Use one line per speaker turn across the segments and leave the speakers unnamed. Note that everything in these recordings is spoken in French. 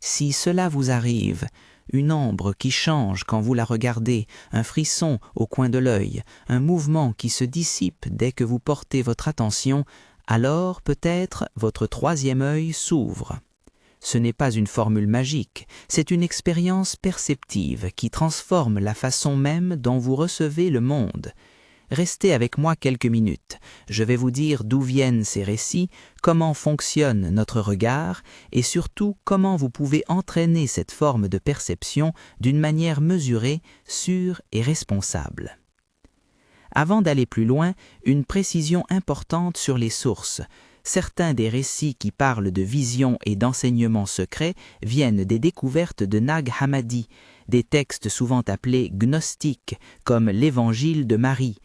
Si cela vous arrive, une ombre qui change quand vous la regardez, un frisson au coin de l'œil, un mouvement qui se dissipe dès que vous portez votre attention, alors peut-être votre troisième œil s'ouvre. Ce n'est pas une formule magique, c'est une expérience perceptive qui transforme la façon même dont vous recevez le monde. Restez avec moi quelques minutes. Je vais vous dire d'où viennent ces récits, comment fonctionne notre regard et surtout comment vous pouvez entraîner cette forme de perception d'une manière mesurée, sûre et responsable. Avant d'aller plus loin, une précision importante sur les sources. Certains des récits qui parlent de visions et d'enseignements secrets viennent des découvertes de Nag Hammadi, des textes souvent appelés gnostiques, comme l'Évangile de Marie.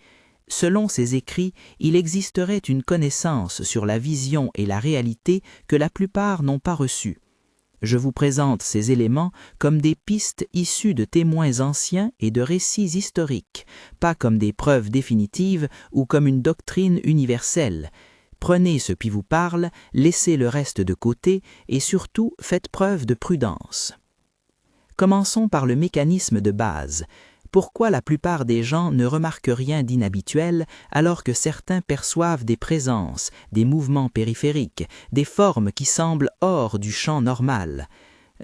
Selon ces écrits, il existerait une connaissance sur la vision et la réalité que la plupart n'ont pas reçue. Je vous présente ces éléments comme des pistes issues de témoins anciens et de récits historiques, pas comme des preuves définitives ou comme une doctrine universelle. Prenez ce qui vous parle, laissez le reste de côté et surtout faites preuve de prudence. Commençons par le mécanisme de base. Pourquoi la plupart des gens ne remarquent rien d'inhabituel alors que certains perçoivent des présences, des mouvements périphériques, des formes qui semblent hors du champ normal?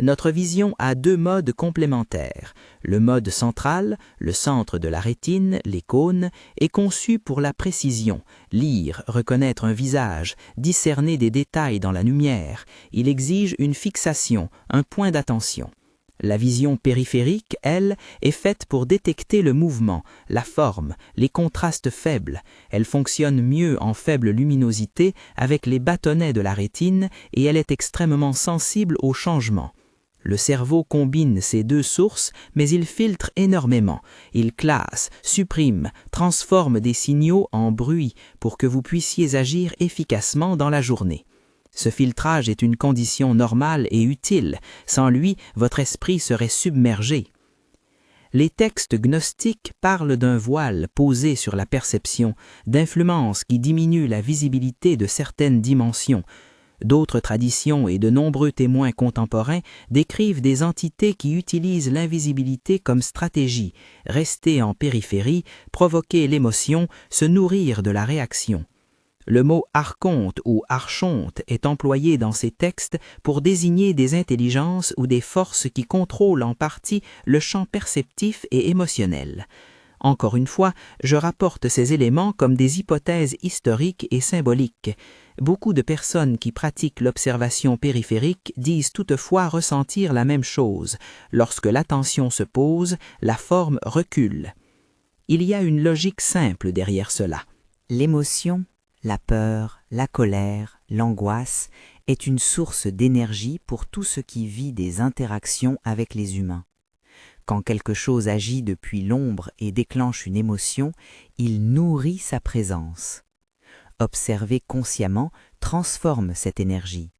Notre vision a deux modes complémentaires. Le mode central, le centre de la rétine, les cônes, est conçu pour la précision, lire, reconnaître un visage, discerner des détails dans la lumière. Il exige une fixation, un point d'attention. La vision périphérique, elle, est faite pour détecter le mouvement, la forme, les contrastes faibles. Elle fonctionne mieux en faible luminosité avec les bâtonnets de la rétine et elle est extrêmement sensible aux changements. Le cerveau combine ces deux sources, mais il filtre énormément. Il classe, supprime, transforme des signaux en bruit pour que vous puissiez agir efficacement dans la journée. Ce filtrage est une condition normale et utile. Sans lui, votre esprit serait submergé. Les textes gnostiques parlent d'un voile posé sur la perception, d'influences qui diminuent la visibilité de certaines dimensions. D'autres traditions et de nombreux témoins contemporains décrivent des entités qui utilisent l'invisibilité comme stratégie, rester en périphérie, provoquer l'émotion, se nourrir de la réaction. Le mot archonte ou archonte est employé dans ces textes pour désigner des intelligences ou des forces qui contrôlent en partie le champ perceptif et émotionnel. Encore une fois, je rapporte ces éléments comme des hypothèses historiques et symboliques. Beaucoup de personnes qui pratiquent l'observation périphérique disent toutefois ressentir la même chose. Lorsque l'attention se pose, la forme recule. Il y a une logique simple derrière cela. L'émotion, la peur, la colère, l'angoisse est une source d'énergie pour tout ce qui vit des interactions avec les humains. Quand quelque chose agit depuis l'ombre et déclenche une émotion, il nourrit sa présence. Observer consciemment transforme cette énergie.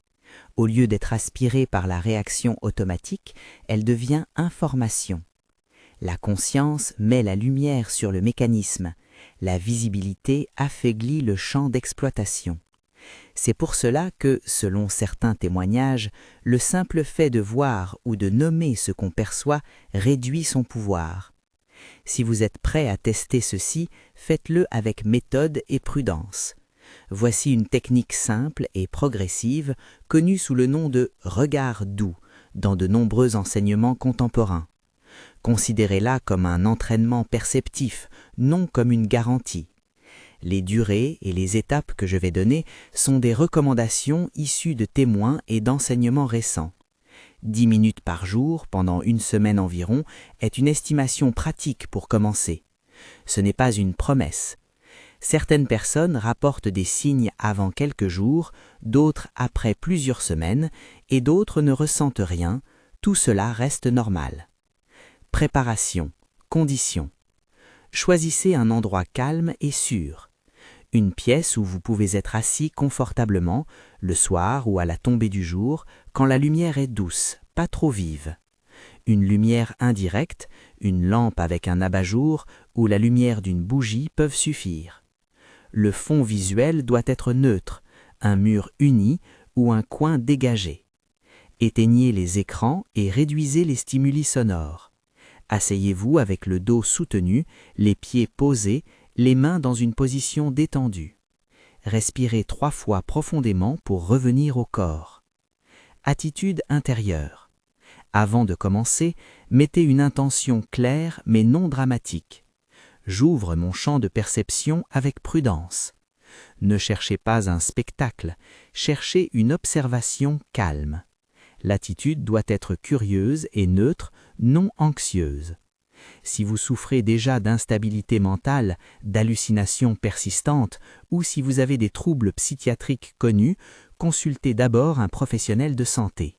Au lieu d'être aspirée par la réaction automatique, elle devient information. La conscience met la lumière sur le mécanisme. La visibilité affaiblit le champ d'exploitation. C'est pour cela que, selon certains témoignages, le simple fait de voir ou de nommer ce qu'on perçoit réduit son pouvoir. Si vous êtes prêt à tester ceci, faites-le avec méthode et prudence. Voici une technique simple et progressive connue sous le nom de « regard doux » dans de nombreux enseignements contemporains. Considérez-la comme un entraînement perceptif, non comme une garantie. Les durées et les étapes que je vais donner sont des recommandations issues de témoins et d'enseignements récents. 10 minutes par jour, pendant une semaine environ, est une estimation pratique pour commencer. Ce n'est pas une promesse. Certaines personnes rapportent des signes avant quelques jours, d'autres après plusieurs semaines, et d'autres ne ressentent rien. Tout cela reste normal. Préparation, conditions. Choisissez un endroit calme et sûr. Une pièce où vous pouvez être assis confortablement, le soir ou à la tombée du jour, quand la lumière est douce, pas trop vive. Une lumière indirecte, une lampe avec un abat-jour ou la lumière d'une bougie peuvent suffire. Le fond visuel doit être neutre, un mur uni ou un coin dégagé.
Éteignez les écrans et réduisez les stimuli sonores. Asseyez-vous avec le dos soutenu, les pieds posés, les mains dans une position détendue. Respirez 3 fois profondément pour revenir au corps. Attitude intérieure. Avant de commencer, mettez une intention claire mais non dramatique. J'ouvre mon champ de perception avec prudence. Ne cherchez pas un spectacle, cherchez une observation calme. L'attitude doit être curieuse et neutre, non anxieuse. Si vous souffrez déjà d'instabilité mentale, d'hallucinations persistantes ou si vous avez des troubles psychiatriques connus, consultez d'abord un professionnel de santé.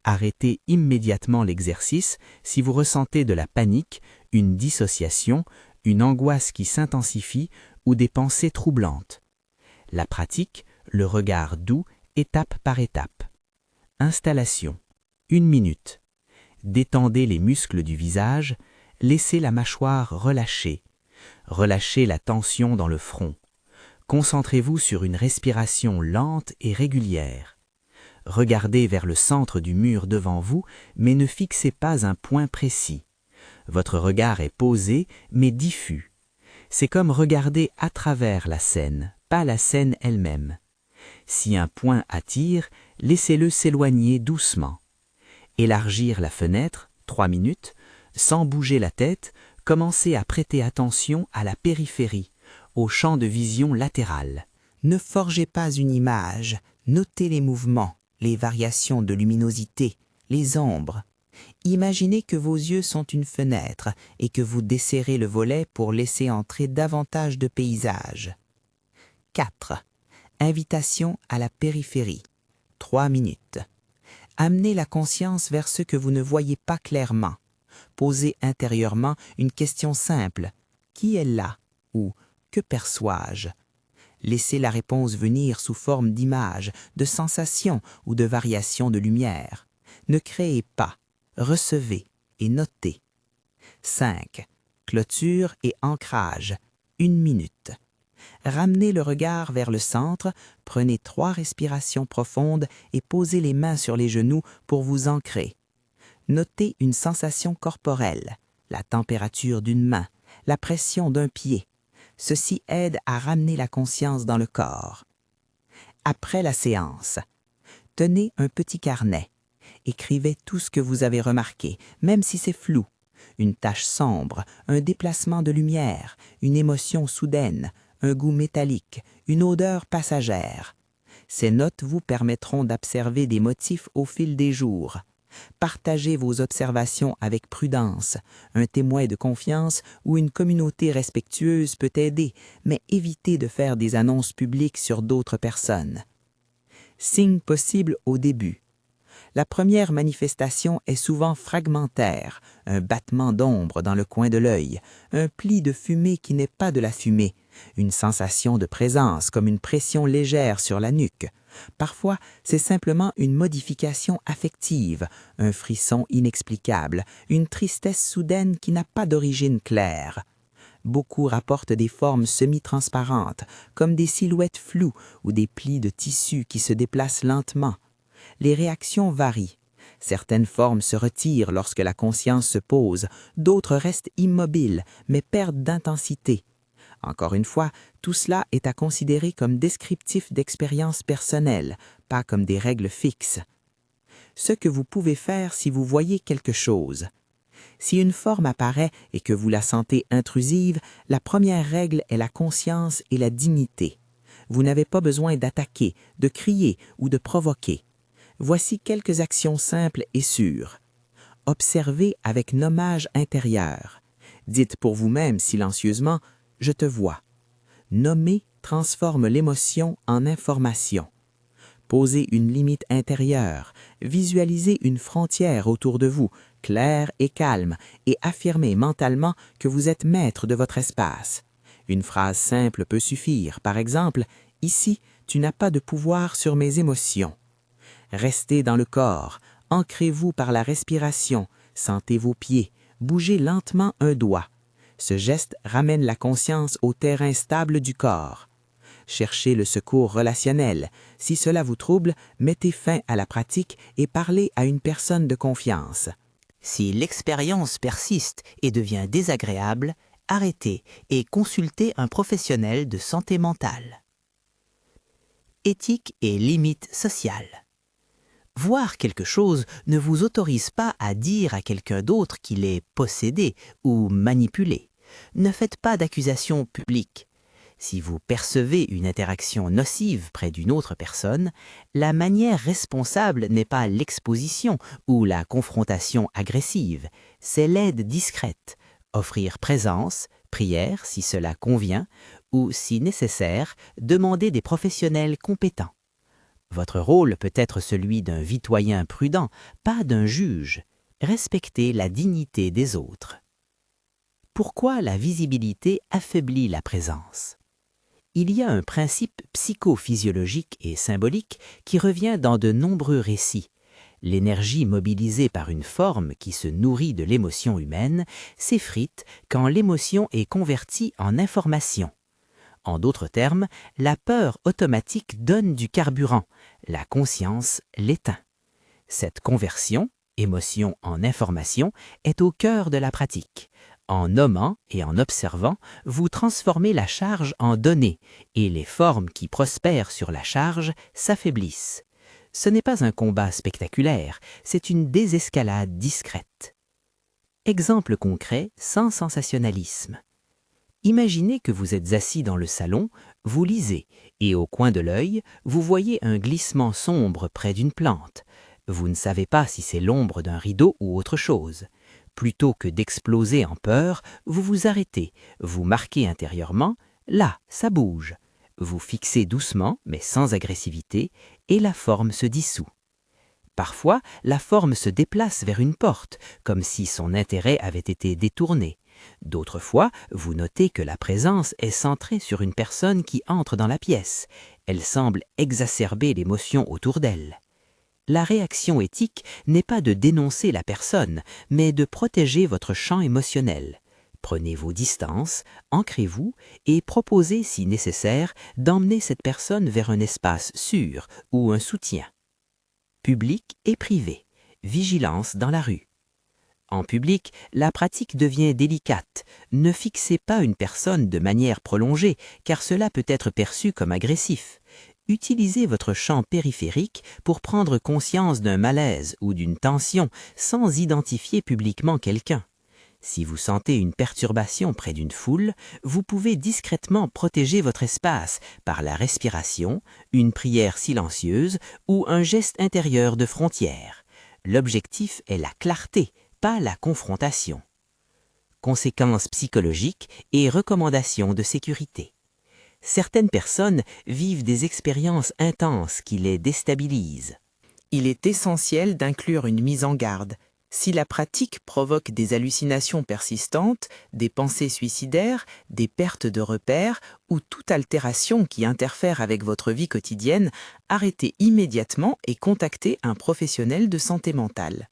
Arrêtez immédiatement l'exercice si vous ressentez de la panique, une dissociation, une angoisse qui s'intensifie ou des pensées troublantes. La pratique, le regard doux, étape par étape. Installation. 1 minute. Détendez les muscles du visage, laissez la mâchoire relâchée. Relâchez la tension dans le front. Concentrez-vous sur une respiration lente et régulière. Regardez vers le centre du mur devant vous, mais ne fixez pas un point précis. Votre regard est posé, mais diffus. C'est comme regarder à travers la scène, pas la scène elle-même. Si un point attire, laissez-le s'éloigner doucement. Élargir la fenêtre, 3 minutes, sans bouger la tête, commencez à prêter attention à la périphérie, au champ de vision latéral.
Ne forgez pas une image, notez les mouvements, les variations de luminosité, les ombres. Imaginez que vos yeux sont une fenêtre et que vous desserrez le volet pour laisser entrer davantage de paysages. 4. Invitation à la périphérie. 3 minutes. Amenez la conscience vers ce que vous ne voyez pas clairement. Posez intérieurement une question simple. Qui est là? Ou que perçois-je? Laissez la réponse venir sous forme d'images, de sensations ou de variations de lumière. Ne créez pas. Recevez et notez. 5. Clôture et ancrage. 1 minute. Ramenez le regard vers le centre, prenez 3 respirations profondes et posez les mains sur les genoux pour vous ancrer. Notez une sensation corporelle, la température d'une main, la pression d'un pied. Ceci aide à ramener la conscience dans le corps. Après la séance, tenez un petit carnet. Écrivez tout ce que vous avez remarqué, même si c'est flou. Une tache sombre, un déplacement de lumière, une émotion soudaine, un goût métallique, une odeur passagère. Ces notes vous permettront d'observer des motifs au fil des jours. Partagez vos observations avec prudence. Un témoin de confiance ou une communauté respectueuse peut aider, mais évitez de faire des annonces publiques sur d'autres personnes. Signes possibles au début. La première manifestation est souvent fragmentaire, un battement d'ombre dans le coin de l'œil, un pli de fumée qui n'est pas de la fumée, une sensation de présence comme une pression légère sur la nuque. Parfois, c'est simplement une modification affective, un frisson inexplicable, une tristesse soudaine qui n'a pas d'origine claire. Beaucoup rapportent des formes semi-transparentes, comme des silhouettes floues ou des plis de tissu qui se déplacent lentement. Les réactions varient. Certaines formes se retirent lorsque la conscience se pose, d'autres restent immobiles, mais perdent d'intensité. Encore une fois, tout cela est à considérer comme descriptif d'expériences personnelles, pas comme des règles fixes. Ce que vous pouvez faire si vous voyez quelque chose. Si une forme apparaît et que vous la sentez intrusive, la première règle est la conscience et la dignité. Vous n'avez pas besoin d'attaquer, de crier ou de provoquer. Voici quelques actions simples et sûres. Observez avec nommage intérieur. Dites pour vous-même silencieusement « Je te vois ». Nommer transforme l'émotion en information. Posez une limite intérieure, visualisez une frontière autour de vous, claire et calme, et affirmez mentalement que vous êtes maître de votre espace. Une phrase simple peut suffire, par exemple « Ici, tu n'as pas de pouvoir sur mes émotions ». Restez dans le corps, ancrez-vous par la respiration, sentez vos pieds, bougez lentement un doigt. Ce geste ramène la conscience au terrain stable du corps. cherchez le secours relationnel. Si cela vous trouble, mettez fin à la pratique et parlez à une personne de confiance. Si l'expérience persiste et devient désagréable, arrêtez et consultez un professionnel de santé mentale. Éthique et limites sociales. Voir quelque chose ne vous autorise pas à dire à quelqu'un d'autre qu'il est possédé ou manipulé. Ne faites pas d'accusations publiques. Si vous percevez une interaction nocive près d'une autre personne, la manière responsable n'est pas l'exposition ou la confrontation agressive, c'est l'aide discrète, offrir présence, prière si cela convient, ou si nécessaire, demander des professionnels compétents. Votre rôle peut être celui d'un citoyen prudent, pas d'un juge. Respectez la dignité des autres. Pourquoi la visibilité affaiblit la présence? Il y a un principe psychophysiologique et symbolique qui revient dans de nombreux récits. L'énergie mobilisée par une forme qui se nourrit de l'émotion humaine s'effrite quand l'émotion est convertie en information. En d'autres termes, la peur automatique donne du carburant, la conscience l'éteint. Cette conversion, émotion en information, est au cœur de la pratique. En nommant et en observant, vous transformez la charge en données et les formes qui prospèrent sur la charge s'affaiblissent. Ce n'est pas un combat spectaculaire, c'est une désescalade discrète. Exemple concret sans sensationnalisme. Imaginez que vous êtes assis dans le salon, vous lisez, et au coin de l'œil, vous voyez un glissement sombre près d'une plante. Vous ne savez pas si c'est l'ombre d'un rideau ou autre chose. Plutôt que d'exploser en peur, vous vous arrêtez, vous marquez intérieurement « là, ça bouge ». Vous fixez doucement, mais sans agressivité, et la forme se dissout. Parfois, la forme se déplace vers une porte, comme si son intérêt avait été détourné. D'autres fois, vous notez que la présence est centrée sur une personne qui entre dans la pièce. Elle semble exacerber l'émotion autour d'elle. La réaction éthique n'est pas de dénoncer la personne, mais de protéger votre champ émotionnel. Prenez vos distances, ancrez-vous et proposez, si nécessaire, d'emmener cette personne vers un espace sûr ou un soutien. Public et privé. Vigilance dans la rue. En public, la pratique devient délicate. Ne fixez pas une personne de manière prolongée, car cela peut être perçu comme agressif. Utilisez votre champ périphérique pour prendre conscience d'un malaise ou d'une tension sans identifier publiquement quelqu'un. Si vous sentez une perturbation près d'une foule, vous pouvez discrètement protéger votre espace par la respiration, une prière silencieuse ou un geste intérieur de frontière. L'objectif est la clarté, pas la confrontation. Conséquences psychologiques et recommandations de sécurité. Certaines personnes vivent des expériences intenses qui les déstabilisent. Il est essentiel d'inclure une mise en garde. Si la pratique provoque des hallucinations persistantes, des pensées suicidaires, des pertes de repères ou toute altération qui interfère avec votre vie quotidienne, arrêtez immédiatement et contactez un professionnel de santé mentale.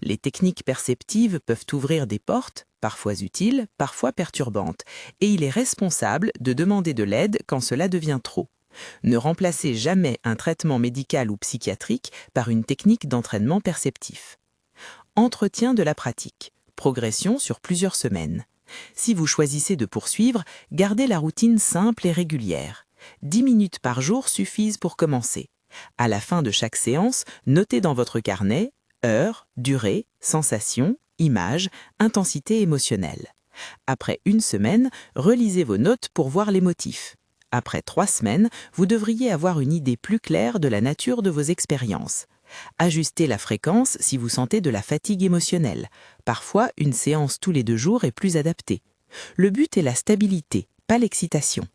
Les techniques perceptives peuvent ouvrir des portes, parfois utiles, parfois perturbantes, et il est responsable de demander de l'aide quand cela devient trop. Ne remplacez jamais un traitement médical ou psychiatrique par une technique d'entraînement perceptif. Entretien de la pratique. Progression sur plusieurs semaines. Si vous choisissez de poursuivre, gardez la routine simple et régulière. 10 minutes par jour suffisent pour commencer. À la fin de chaque séance, notez dans votre carnet heure, durée, sensation, image, intensité émotionnelle. Après une semaine, relisez vos notes pour voir les motifs. Après 3 semaines, vous devriez avoir une idée plus claire de la nature de vos expériences. Ajustez la fréquence si vous sentez de la fatigue émotionnelle. Parfois, une séance tous les 2 jours est plus adaptée. Le but est la stabilité, pas l'excitation.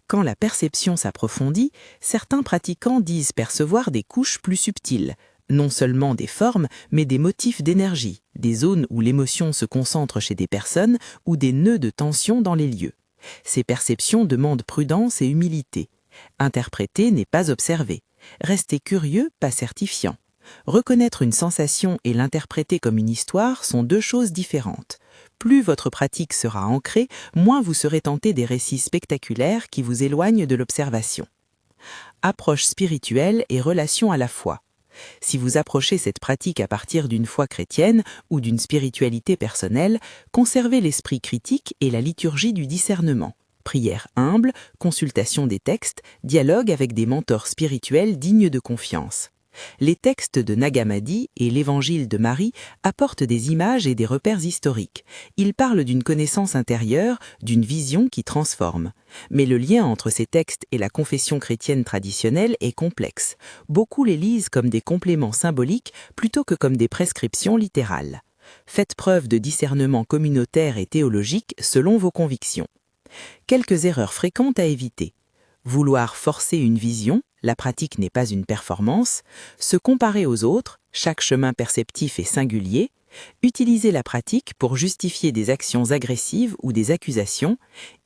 Quand la perception s'approfondit, certains pratiquants disent percevoir des couches plus subtiles, non seulement des formes, mais des motifs d'énergie, des zones où l'émotion se concentre chez des personnes ou des nœuds de tension dans les lieux. Ces perceptions demandent prudence et humilité. Interpréter n'est pas observer. Rester curieux, pas certifiant. Reconnaître une sensation et l'interpréter comme une histoire sont 2 choses différentes.
Plus votre pratique sera ancrée, moins vous serez tenté des récits spectaculaires qui vous éloignent de l'observation. Approche spirituelle et relation à la foi. Si vous approchez cette pratique à partir d'une foi chrétienne ou d'une spiritualité personnelle, conservez l'esprit critique et la liturgie du discernement. Prière humble, consultation des textes, dialogue avec des mentors spirituels dignes de confiance. Les textes de Nag Hammadi et l'Évangile de Marie apportent des images et des repères historiques. Ils parlent d'une connaissance intérieure, d'une vision qui transforme. Mais le lien entre ces textes et la confession chrétienne traditionnelle est complexe. Beaucoup les lisent comme des compléments symboliques plutôt que comme des prescriptions littérales. Faites preuve de discernement communautaire et théologique selon vos convictions. Quelques erreurs fréquentes à éviter. Vouloir forcer une vision, la pratique n'est pas une performance, se comparer aux autres, chaque chemin perceptif est singulier, utiliser la pratique pour justifier des actions agressives ou des accusations,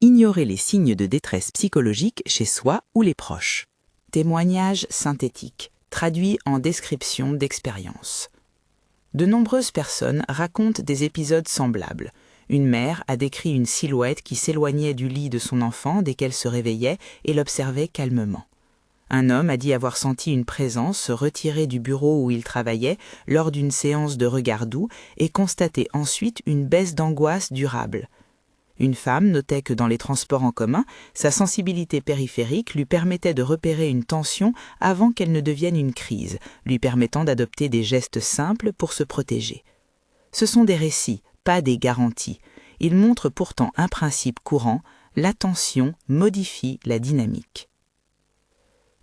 ignorer les signes de détresse psychologique chez soi ou les proches.
Témoignage synthétique, traduit en description d'expérience. De nombreuses personnes racontent des épisodes semblables. Une mère a décrit une silhouette qui s'éloignait du lit de son enfant dès qu'elle se réveillait et l'observait calmement. Un homme a dit avoir senti une présence se retirer du bureau où il travaillait lors d'une séance de regard doux et constater ensuite une baisse d'angoisse durable. Une femme notait que dans les transports en commun, sa sensibilité périphérique lui permettait de repérer une tension avant qu'elle ne devienne une crise, lui permettant d'adopter des gestes simples pour se protéger. Ce sont des récits, pas des garanties. Ils montrent pourtant un principe courant, l'attention modifie la dynamique.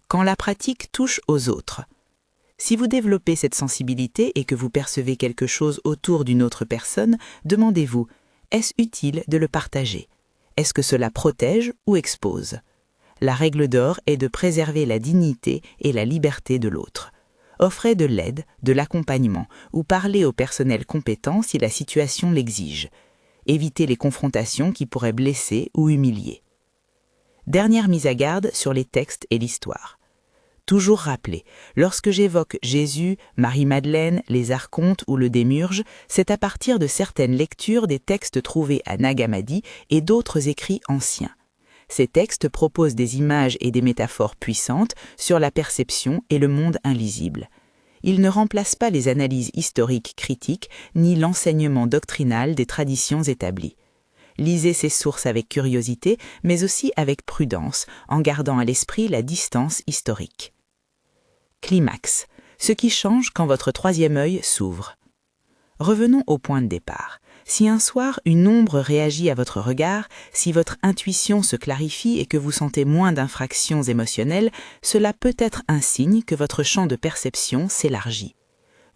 Quand la pratique touche aux autres. Si vous développez cette sensibilité et que vous percevez quelque chose autour d'une autre personne, demandez-vous, est-ce utile de le partager? Est-ce que cela protège ou expose? La règle d'or est de préserver la dignité et la liberté de l'autre. Offrez de l'aide, de l'accompagnement ou parlez au personnel compétent si la situation l'exige. Évitez les confrontations qui pourraient blesser ou humilier. Dernière mise à garde sur les textes et l'histoire. Toujours rappeler, lorsque j'évoque Jésus, Marie-Madeleine, les archontes ou le démiurge, c'est à partir de certaines lectures des textes trouvés à Nag Hammadi et d'autres écrits anciens. Ces textes proposent des images et des métaphores puissantes sur la perception et le monde invisible. Ils ne remplacent pas les analyses historiques critiques ni l'enseignement doctrinal des traditions établies. Lisez ces sources avec curiosité, mais aussi avec prudence, en gardant à l'esprit la distance historique. Climax, ce qui change quand votre troisième œil s'ouvre. Revenons au point de départ. Si un soir, une ombre réagit à votre regard, si votre intuition se clarifie et que vous sentez moins d'infractions émotionnelles, cela peut être un signe que votre champ de perception s'élargit.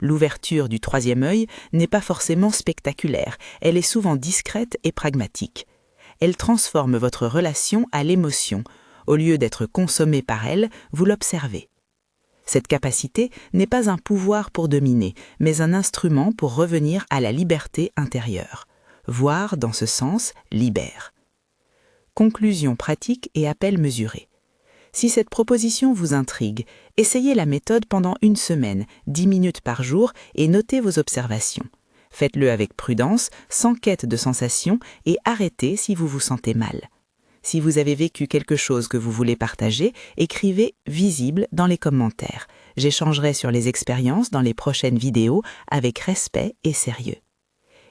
L'ouverture du troisième œil n'est pas forcément spectaculaire, elle est souvent discrète et pragmatique. Elle transforme votre relation à l'émotion. Au lieu d'être consommée par elle, vous l'observez. Cette capacité n'est pas un pouvoir pour dominer, mais un instrument pour revenir à la liberté intérieure. Voir, dans ce sens, libère. Conclusion pratique et appel mesuré. Si cette proposition vous intrigue, essayez la méthode pendant une semaine, 10 minutes par jour, et notez vos observations. Faites-le avec prudence, sans quête de sensation, et arrêtez si vous vous sentez mal. Si vous avez vécu quelque chose que vous voulez partager, écrivez « visible » dans les commentaires. J'échangerai sur les expériences dans les prochaines vidéos avec respect et sérieux.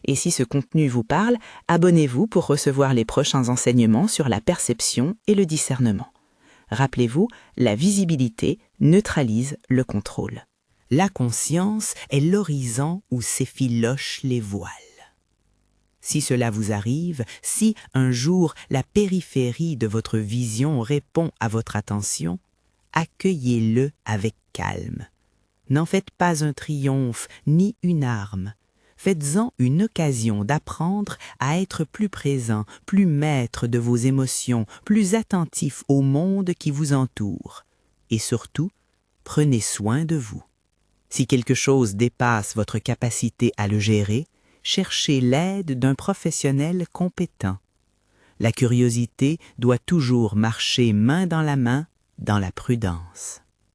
Et si ce contenu vous parle, abonnez-vous pour recevoir les prochains enseignements sur la perception et le discernement. Rappelez-vous, la visibilité neutralise le contrôle.
La conscience est l'horizon où s'effilochent les voiles. Si cela vous arrive, si un jour la périphérie de votre vision répond à votre attention, accueillez-le avec calme. N'en faites pas un triomphe ni une arme. Faites-en une occasion d'apprendre à être plus présent, plus maître de vos émotions, plus attentif au monde qui vous entoure. Et surtout, prenez soin de vous. Si quelque chose dépasse votre capacité à le gérer, cherchez l'aide d'un professionnel compétent. La curiosité doit toujours marcher main dans la prudence.